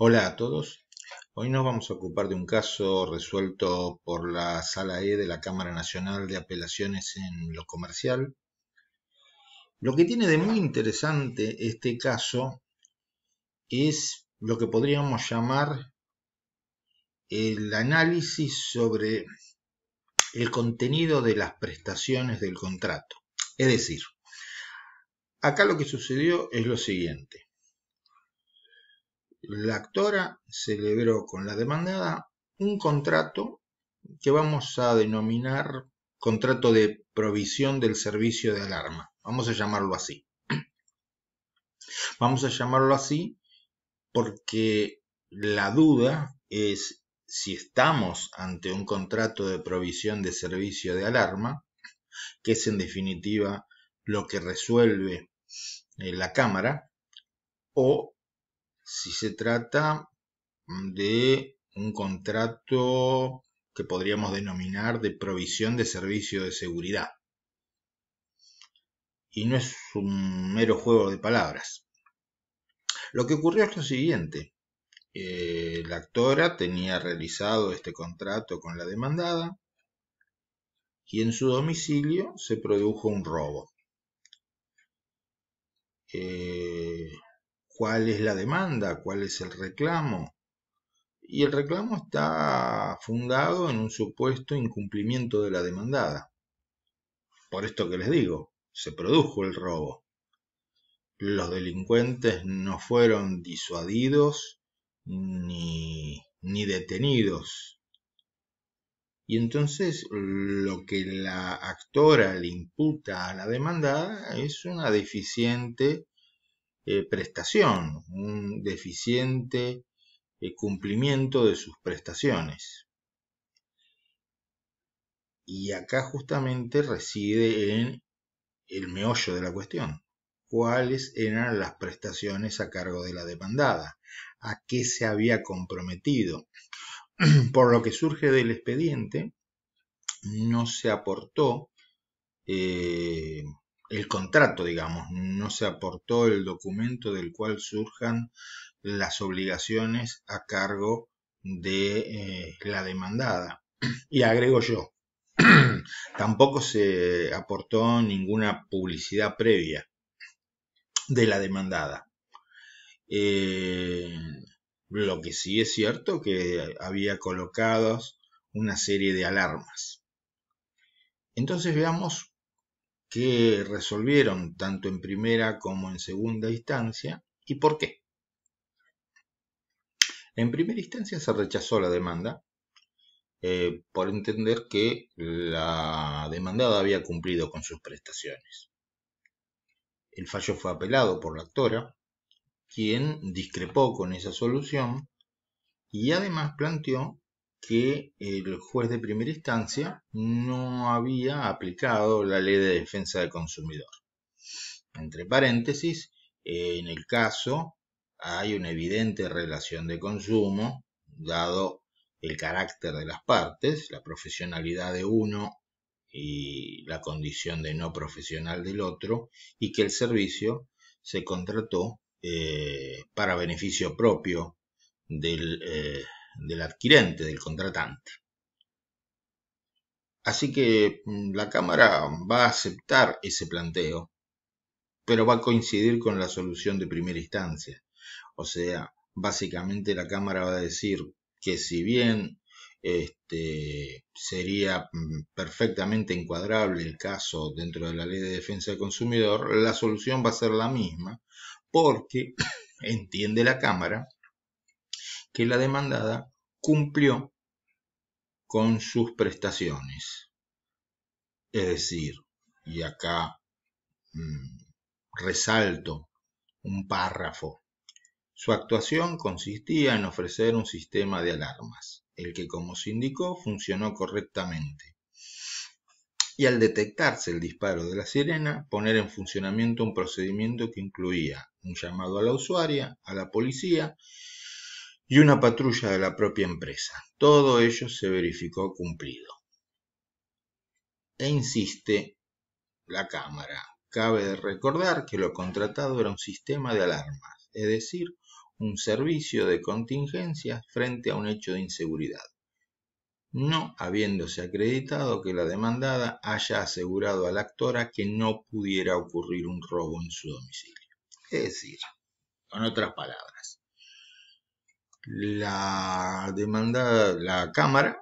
Hola a todos. Hoy nos vamos a ocupar de un caso resuelto por la Sala E de la Cámara Nacional de Apelaciones en lo Comercial. Lo que tiene de muy interesante este caso es lo que podríamos llamar el análisis sobre el contenido de las prestaciones del contrato. Es decir, acá lo que sucedió es lo siguiente. La actora celebró con la demandada un contrato que vamos a denominar contrato de provisión del servicio de alarma. Vamos a llamarlo así. Vamos a llamarlo así porque la duda es si estamos ante un contrato de provisión de servicio de alarma, que es en definitiva lo que resuelve la Cámara, o si se trata de un contrato que podríamos denominar de provisión de servicio de seguridad. Y no es un mero juego de palabras. Lo que ocurrió es lo siguiente. La actora tenía realizado este contrato con la demandada y en su domicilio se produjo un robo. ¿Cuál es la demanda? ¿Cuál es el reclamo? Y el reclamo está fundado en un supuesto incumplimiento de la demandada. Por esto que les digo, se produjo el robo. Los delincuentes no fueron disuadidos ni detenidos. Y entonces lo que la actora le imputa a la demandada es una deficiente prestación, un deficiente cumplimiento de sus prestaciones. Y acá justamente reside en el meollo de la cuestión. ¿Cuáles eran las prestaciones a cargo de la demandada? ¿A qué se había comprometido? Por lo que surge del expediente, no se aportó el contrato, digamos, no se aportó el documento del cual surjan las obligaciones a cargo de la demandada. Y agrego yo, tampoco se aportó ninguna publicidad previa de la demandada. Lo que sí es cierto que había colocados una serie de alarmas. Entonces veamos qué resolvieron tanto en primera como en segunda instancia y por qué. En primera instancia se rechazó la demanda por entender que la demandada había cumplido con sus prestaciones. El fallo fue apelado por la actora, quien discrepó con esa solución y además planteó que el juez de primera instancia no había aplicado la ley de defensa del consumidor. Entre paréntesis, en el caso hay una evidente relación de consumo, dado el carácter de las partes, la profesionalidad de uno y la condición de no profesional del otro, y que el servicio se contrató para beneficio propio del adquirente, del contratante. Así que la Cámara va a aceptar ese planteo, pero va a coincidir con la solución de primera instancia. O sea, básicamente la Cámara va a decir que si bien sería perfectamente encuadrable el caso dentro de la Ley de Defensa del Consumidor, la solución va a ser la misma, porque entiende la Cámara que la demandada cumplió con sus prestaciones. Es decir, y acá resalto un párrafo, su actuación consistía en ofrecer un sistema de alarmas, el que, como se indicó, funcionó correctamente. Y al detectarse el disparo de la sirena, poner en funcionamiento un procedimiento que incluía un llamado a la usuaria, a la policía y una patrulla de la propia empresa. Todo ello se verificó cumplido. E insiste la Cámara. Cabe recordar que lo contratado era un sistema de alarmas, es decir, un servicio de contingencia frente a un hecho de inseguridad, no habiéndose acreditado que la demandada haya asegurado a la actora que no pudiera ocurrir un robo en su domicilio. Es decir, con otras palabras, la demandada, la Cámara,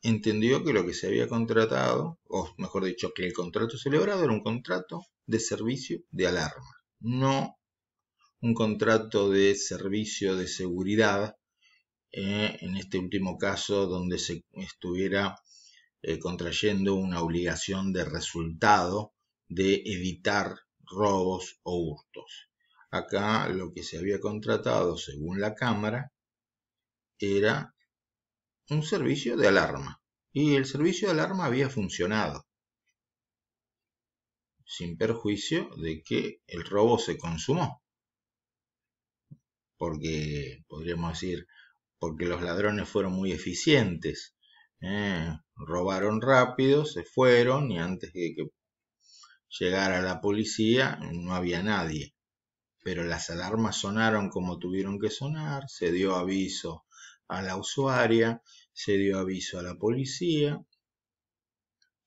entendió que lo que se había contratado, o mejor dicho, que el contrato celebrado era un contrato de servicio de alarma, no un contrato de servicio de seguridad, en este último caso donde se estuviera contrayendo una obligación de resultado de evitar robos o hurtos. Acá lo que se había contratado, según la Cámara, era un servicio de alarma. Y el servicio de alarma había funcionado, sin perjuicio de que el robo se consumó. Porque, podríamos decir, porque los ladrones fueron muy eficientes. Robaron rápido, se fueron y antes de que llegara la policía no había nadie. Pero las alarmas sonaron como tuvieron que sonar, se dio aviso a la usuaria, se dio aviso a la policía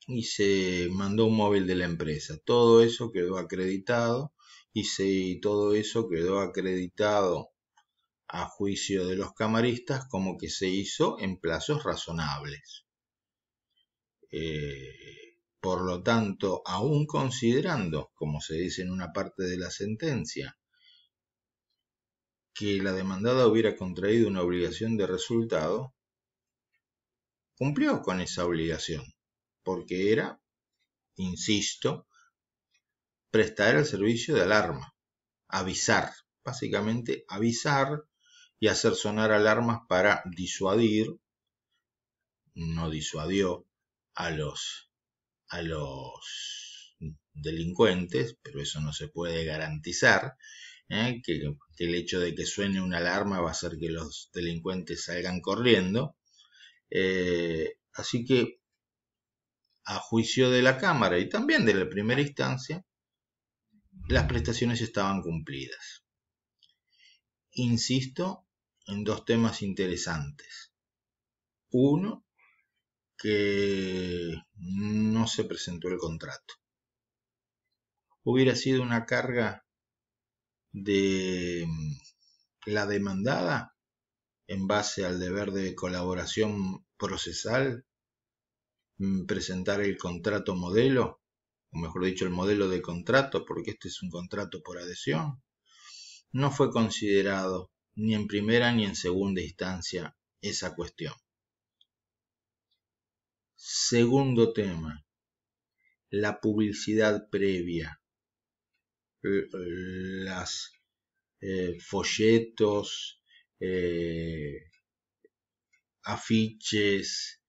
y se mandó un móvil de la empresa. Todo eso quedó acreditado y todo eso quedó acreditado a juicio de los camaristas como que se hizo en plazos razonables. Por lo tanto, aún considerando, como se dice en una parte de la sentencia, que la demandada hubiera contraído una obligación de resultado, cumplió con esa obligación, porque era, insisto, prestar el servicio de alarma, avisar, básicamente avisar y hacer sonar alarmas para disuadir. No disuadió a los delincuentes, pero eso no se puede garantizar, que el hecho de que suene una alarma va a hacer que los delincuentes salgan corriendo. Así que, a juicio de la Cámara y también de la primera instancia, las prestaciones estaban cumplidas. Insisto en dos temas interesantes. Uno, que no se presentó el contrato. Hubiera sido una carga de la demandada en base al deber de colaboración procesal presentar el contrato modelo, o mejor dicho el modelo de contrato, porque este es un contrato por adhesión. No fue considerado ni en primera ni en segunda instancia esa cuestión. Segundo tema, la publicidad previa, las folletos, afiches,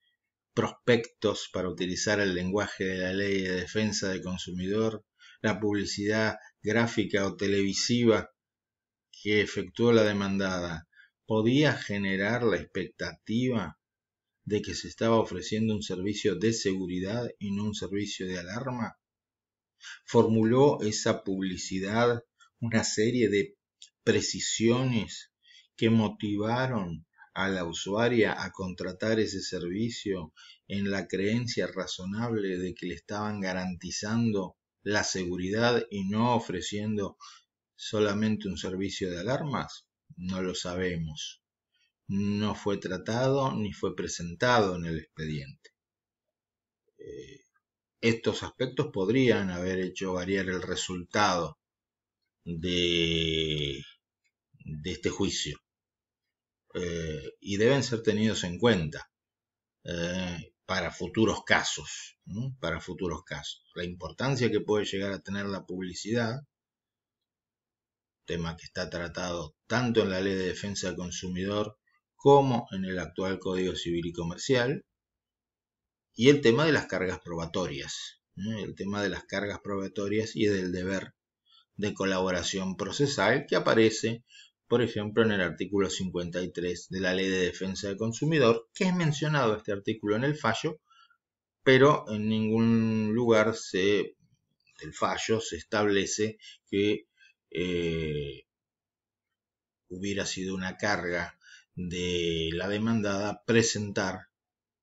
prospectos, para utilizar el lenguaje de la Ley de Defensa del Consumidor, la publicidad gráfica o televisiva que efectuó la demandada, podía generar la expectativa de que se estaba ofreciendo un servicio de seguridad y no un servicio de alarma. Formuló esa publicidad una serie de precisiones que motivaron a la usuaria a contratar ese servicio en la creencia razonable de que le estaban garantizando la seguridad y no ofreciendo solamente un servicio de alarmas. No lo sabemos. No fue tratado ni fue presentado en el expediente. Estos aspectos podrían haber hecho variar el resultado de este juicio, y deben ser tenidos en cuenta para futuros casos, ¿no? Para futuros casos. La importancia que puede llegar a tener la publicidad, tema que está tratado tanto en la Ley de Defensa del Consumidor como en el actual Código Civil y Comercial, y el tema de las cargas probatorias, el tema de las cargas probatorias y del deber de colaboración procesal que aparece, por ejemplo, en el artículo 53 de la Ley de Defensa del Consumidor, que es mencionado este artículo en el fallo, pero en ningún lugar del fallo se establece que hubiera sido una carga de la demandada presentar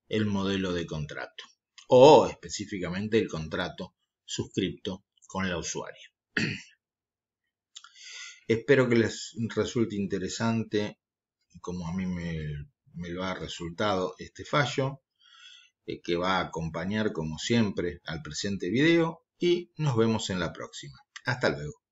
el modelo de contrato o específicamente el contrato suscripto con la usuaria. Espero que les resulte interesante, como a mí me lo ha resultado este fallo, que va a acompañar como siempre al presente video, y nos vemos en la próxima. Hasta luego.